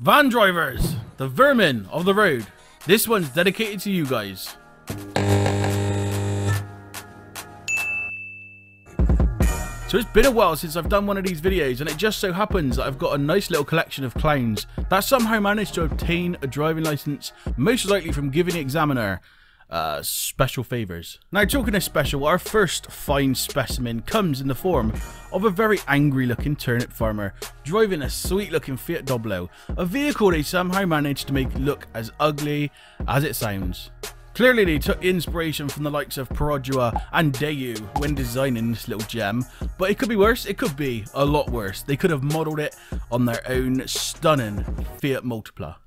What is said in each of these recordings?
Van drivers, the vermin of the road. This one's dedicated to you guys. So it's been a while since I've done one of these videos, and it just so happens that I've got a nice little collection of clowns that somehow managed to obtain a driving license, most likely from giving the examiner special favours. Now, talking of special, our first fine specimen comes in the form of a very angry looking turnip farmer driving a sweet looking Fiat Doblo, a vehicle they somehow managed to make look as ugly as it sounds. Clearly they took inspiration from the likes of Perodua and Dayu when designing this little gem, but it could be worse, it could be a lot worse. They could have modelled it on their own stunning Fiat Multipla.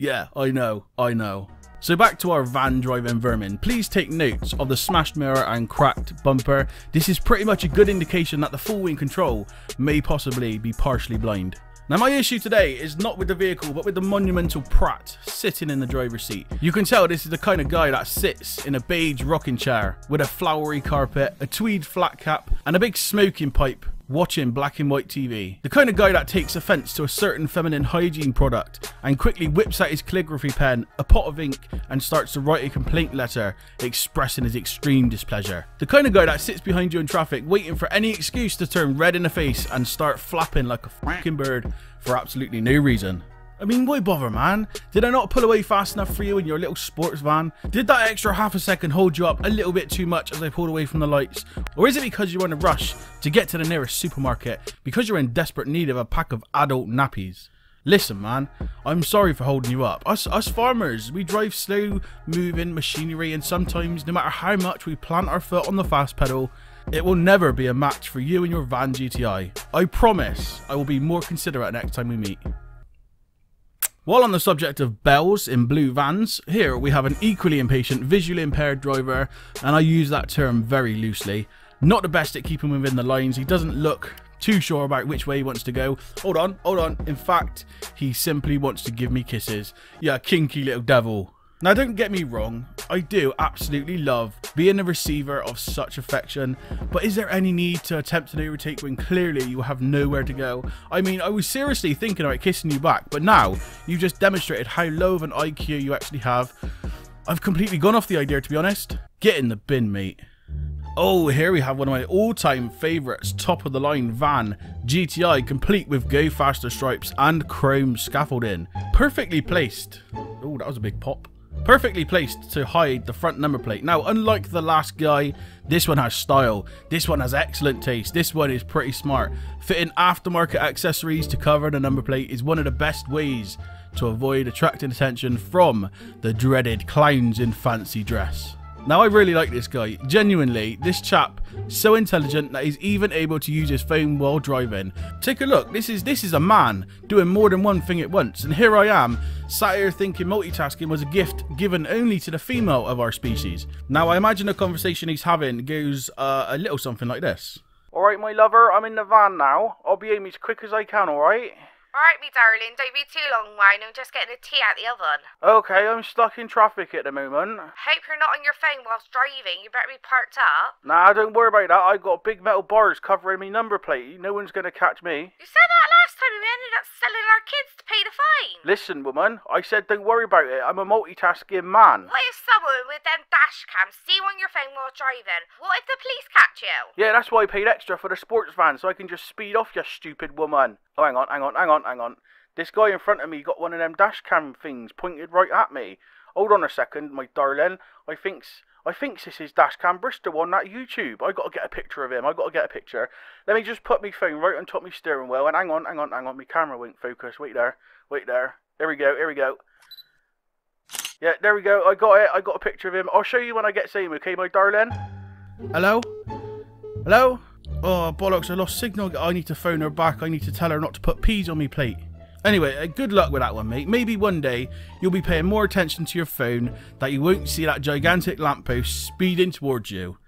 Yeah, I know. So back to our van driving vermin. Please take notes of the smashed mirror and cracked bumper. This is pretty much a good indication that the full wing control may possibly be partially blind. Now, my issue today is not with the vehicle, but with the monumental Pratt sitting in the driver's seat. You can tell this is the kind of guy that sits in a beige rocking chair with a flowery carpet, a tweed flat cap, and a big smoking pipe, watching black and white TV. The kind of guy that takes offence to a certain feminine hygiene product and quickly whips out his calligraphy pen, a pot of ink, and starts to write a complaint letter expressing his extreme displeasure. The kind of guy that sits behind you in traffic waiting for any excuse to turn red in the face and start flapping like a fucking bird for absolutely no reason. I mean, why bother, man? Did I not pull away fast enough for you in your little sports van? Did that extra half a second hold you up a little bit too much as I pulled away from the lights? Or is it because you're in a rush to get to the nearest supermarket because you're in desperate need of a pack of adult nappies? Listen, man, I'm sorry for holding you up. Us farmers, we drive slow moving machinery, and sometimes, no matter how much we plant our foot on the fast pedal, it will never be a match for you and your van GTI. I promise I will be more considerate next time we meet. While on the subject of bells in blue vans, here we have an equally impatient visually impaired driver, and I use that term very loosely. Not the best at keeping within the lines. He doesn't look too sure about which way he wants to go. Hold on. In fact, he simply wants to give me kisses. Yeah, kinky little devil. Now, don't get me wrong, I do absolutely love being the receiver of such affection, but is there any need to attempt an overtake when clearly you have nowhere to go? I mean, I was seriously thinking about kissing you back, but now you've just demonstrated how low of an IQ you actually have. I've completely gone off the idea, to be honest. Get in the bin, mate. Oh, here we have one of my all-time favourites, top of the line van, GTI, complete with Go Faster stripes and chrome scaffolding. Perfectly placed. Oh, that was a big pop. Perfectly placed to hide the front number plate. Now, unlike the last guy, this one has style. This one has excellent taste. This one is pretty smart. Fitting aftermarket accessories to cover the number plate is one of the best ways to avoid attracting attention from the dreaded clowns in fancy dress. Now, I really like this guy. Genuinely, this chap, so intelligent that he's even able to use his phone while driving. Take a look. This is a man doing more than one thing at once. And here I am, sat here thinking multitasking was a gift given only to the female of our species. Now, I imagine the conversation he's having goes a little something like this. Alright, my lover, I'm in the van now. I'll be home as quick as I can, alright? Alright, me darling, don't be too long, wine. I'm just getting the tea out the oven. Okay, I'm stuck in traffic at the moment. Hope you're not on your phone whilst driving. You better be parked up. Nah, don't worry about that. I've got big metal bars covering me number plate. No one's gonna catch me. You said that last time and we ended up selling our kids to pay the fine. Listen, woman, I said don't worry about it. I'm a multitasking man. What if someone with them dash cams see you on your phone while driving? What if the police catch you? Yeah, that's why I paid extra for the sports van, so I can just speed off, you stupid woman. Oh, hang on. This guy in front of me got one of them dash cam things pointed right at me. Hold on a second, my darling. I thinks this is Dash Cam Bristol on that YouTube. I gotta get a picture of him. Let me just put my phone right on top of my steering wheel, and hang on. My camera won't focus. Wait there. Here we go. Yeah, there we go. I got a picture of him. I'll show you when I get home, okay, my darling? Hello? Oh, bollocks, I lost signal. I need to phone her back. I need to tell her not to put peas on me plate. Anyway, good luck with that one, mate. Maybe one day you'll be paying more attention to your phone that you won't see that gigantic lamppost speeding towards you.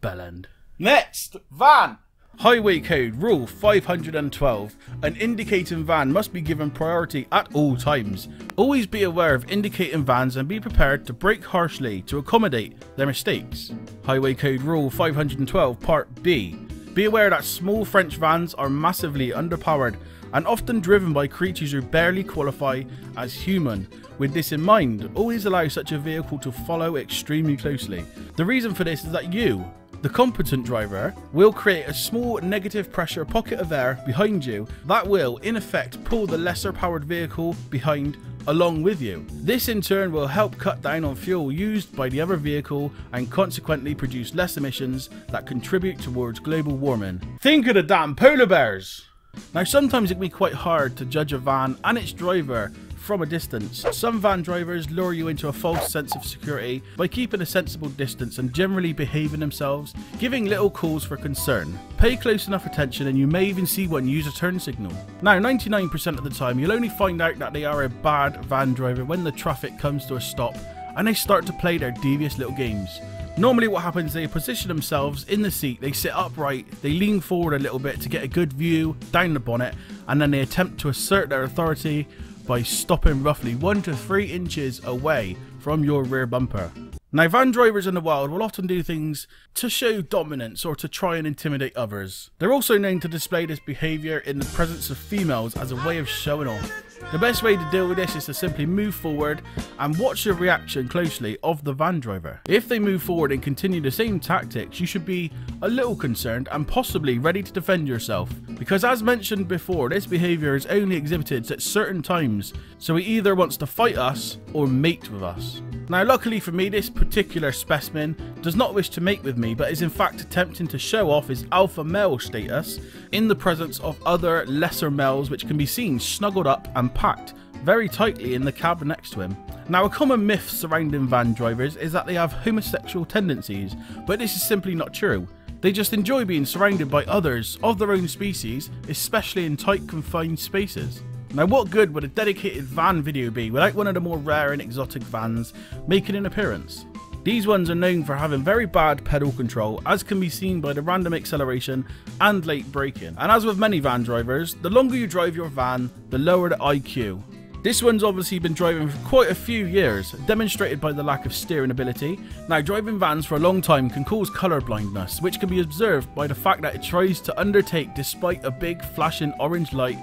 Bellend. Next, van. Highway Code Rule 512. An indicating van must be given priority at all times. Always be aware of indicating vans and be prepared to brake harshly to accommodate their mistakes. Highway Code Rule 512 Part B. Be aware that small French vans are massively underpowered and often driven by creatures who barely qualify as human. With this in mind, always allow such a vehicle to follow extremely closely. The reason for this is that you, the competent driver, will create a small negative pressure pocket of air behind you that will, in effect, pull the lesser powered vehicle behind along with you. This in turn will help cut down on fuel used by the other vehicle and consequently produce less emissions that contribute towards global warming. Think of the damn polar bears! Now sometimes it can be quite hard to judge a van and its driver from a distance. Some van drivers lure you into a false sense of security by keeping a sensible distance and generally behaving themselves, giving little cause for concern. Pay close enough attention and you may even see one use a turn signal. Now 99% of the time you'll only find out that they are a bad van driver when the traffic comes to a stop and they start to play their devious little games. Normally what happens, they position themselves in the seat, they sit upright, they lean forward a little bit to get a good view down the bonnet, and then they attempt to assert their authority by stopping roughly 1 to 3 inches away from your rear bumper. Now van drivers in the wild will often do things to show dominance or to try and intimidate others. They're also known to display this behaviour in the presence of females as a way of showing off. The best way to deal with this is to simply move forward and watch the reaction closely of the van driver. If they move forward and continue the same tactics, you should be a little concerned and possibly ready to defend yourself. Because as mentioned before, this behaviour is only exhibited at certain times, so he either wants to fight us or mate with us. Now luckily for me, this particular specimen does not wish to mate with me, but is in fact attempting to show off his alpha male status in the presence of other lesser males, which can be seen snuggled up and packed very tightly in the cab next to him. Now a common myth surrounding van drivers is that they have homosexual tendencies, but this is simply not true. They just enjoy being surrounded by others of their own species, especially in tight confined spaces. Now what good would a dedicated van video be without one of the more rare and exotic vans making an appearance? These ones are known for having very bad pedal control, as can be seen by the random acceleration and late braking. And as with many van drivers, the longer you drive your van, the lower the IQ. This one's obviously been driving for quite a few years, demonstrated by the lack of steering ability. Now driving vans for a long time can cause colour blindness, which can be observed by the fact that it tries to undertake despite a big flashing orange light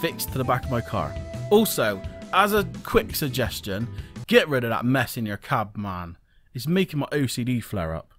fixed to the back of my car. Also, as a quick suggestion, get rid of that mess in your cab, man. It's making my OCD flare up.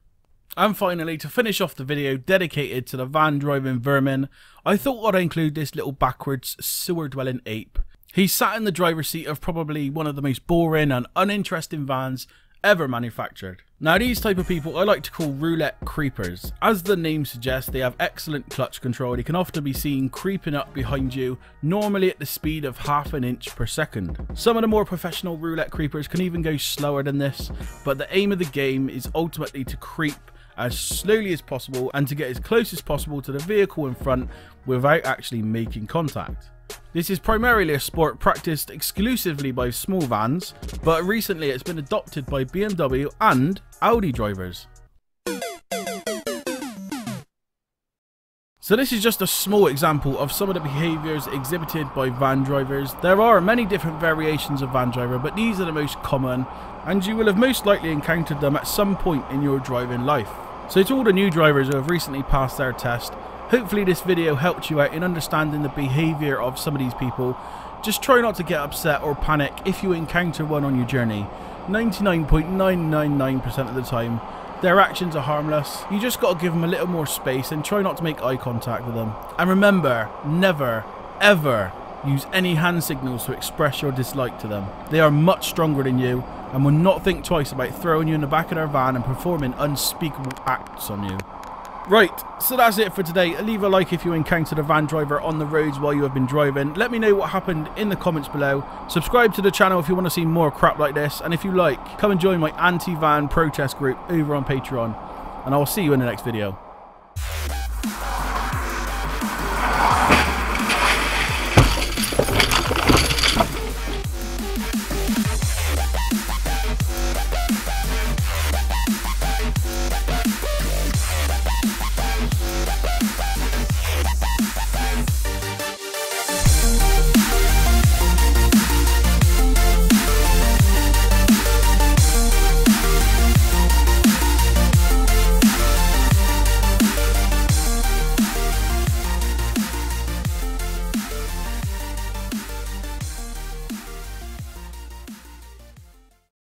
And finally, to finish off the video dedicated to the van driving vermin, I thought I'd include this little backwards sewer dwelling ape. He's sat in the driver's seat of probably one of the most boring and uninteresting vans ever manufactured. Now these type of people I like to call roulette creepers. As the name suggests, they have excellent clutch control. They can often be seen creeping up behind you, normally at the speed of ½ an inch per second. Some of the more professional roulette creepers can even go slower than this, but the aim of the game is ultimately to creep as slowly as possible and to get as close as possible to the vehicle in front without actually making contact. This is primarily a sport practiced exclusively by small vans, but recently it's been adopted by BMW and Audi drivers. So this is just a small example of some of the behaviours exhibited by van drivers. There are many different variations of van driver, but these are the most common, and you will have most likely encountered them at some point in your driving life. So to all the new drivers who have recently passed their test, hopefully this video helped you out in understanding the behaviour of some of these people. Just try not to get upset or panic if you encounter one on your journey. 99.999% of the time, their actions are harmless. You just got to give them a little more space and try not to make eye contact with them. And remember, never, ever use any hand signals to express your dislike to them. They are much stronger than you and will not think twice about throwing you in the back of their van and performing unspeakable acts on you. Right, so that's it for today. Leave a like if you encountered a van driver on the roads while you have been driving. Let me know what happened in the comments below. Subscribe to the channel if you want to see more crap like this. And if you like, come and join my anti-van protest group over on Patreon. And I'll see you in the next video.